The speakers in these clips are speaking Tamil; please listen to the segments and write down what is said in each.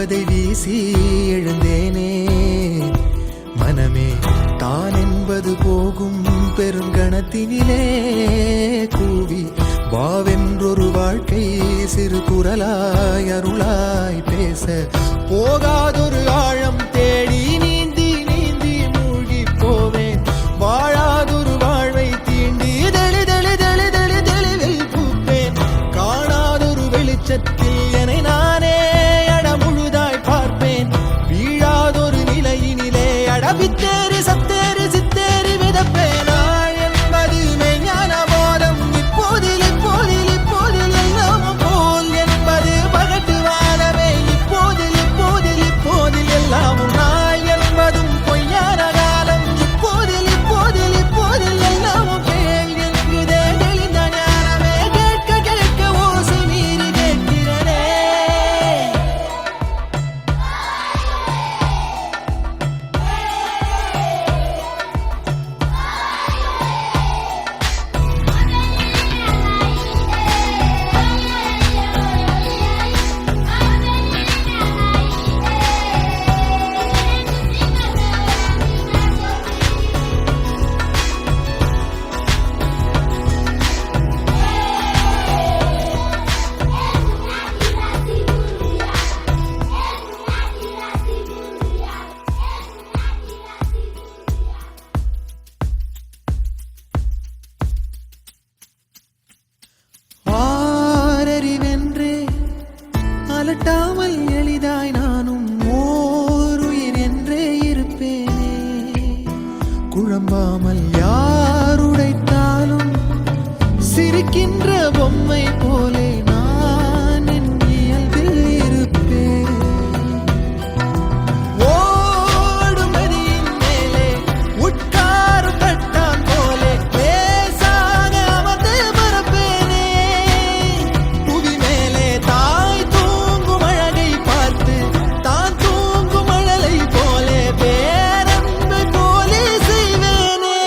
என்பதை வீசி எழுந்தேனே. மனமே தான் என்பது போகும் பெருங்கணத்தினிலே கூவி வாவென்றொரு வாழ்க்கை சிறு குரலாய் அருளாய் பேச போகாதொரு ஆழம் தேடி நீந்தி நீந்தி மூழ்கி போவேன். வாழாதொரு வாழ்வை தீண்டி தெளிவில் பூப்பேன். காணாதொரு வெளிச்சத்தில் என்னை நானே அடமுழுதாய் பார்ப்பேன். வீழாதொரு நிலையினிலே அடபித்தேறி சத்தேறி சித்தேறி விதப்பேன். நாள் என்பது மெய்ஞான போதம். இப்போதில் இப்போதில் இப்போதில் எல்லாம் போல் என்பது பகட்டு வாழவே. இப்போதில் இப்போதில் இப்போதில் எல்லாமும் நாள் என்பதும் பொய்யான காலம். இப்போதில் இப்போதில் இப்போதில் எல்லாமும் கேள் என்கிறதே தெளிந்த ஞானமே. கேட்க கேட்க ஓசை மீறி கேட்கிறதே. ஆரறிவென்றே அலட்டாமல் எளிதாய் நானும் ஓருயிர் என்றே இருப்பேனே. குழம்பாமல் யாருடைத்தாலும் சிரிக்கின்ற பொம்மை போலே நான் என் இயல்பில் இருப்பேன். ஓடும் நதியின் மேலே உட்காரும் தட்டான் போலே லேசாக அமர்ந்து பரப்பேனே. புவி மேலே தாய் தூங்கும் அழகை பார்த்து தான் தூங்கும் அழலை போலே பேரன்பை போலே செய்வேனே.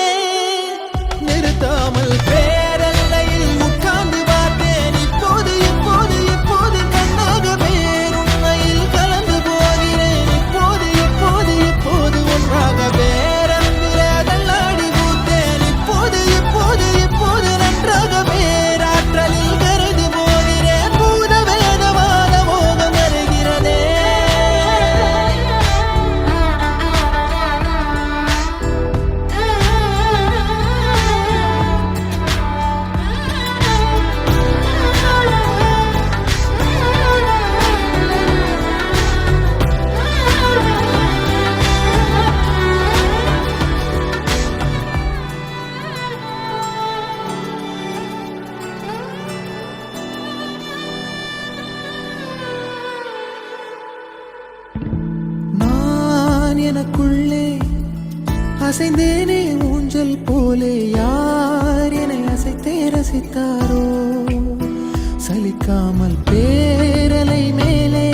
நிறுத்தாமல் பேரல்லையில் உட்கார்ந்து பார்த்தேன். இப்போது இப்போது இப்போது கண்ணாக பேருண்மையில் கலந்து போகிறேன். இப்போது இப்போது இப்போது ஒன்றாக பேரன்பில தள்ளாடி பூத்தேன். இப்போது இப்போது இப்போது நன்றாக பேராற்றலில் கரைந்து போகிறேன். பூத வேதவாத மோகம் வருகிறதே. நான் எனக்குள்ளே அசைந்தேனே ஊஞ்சல் போலே. யார் என்னை அசைத்தே ரசித்தாரோ. சலிக்காமல் பேரலை மேலே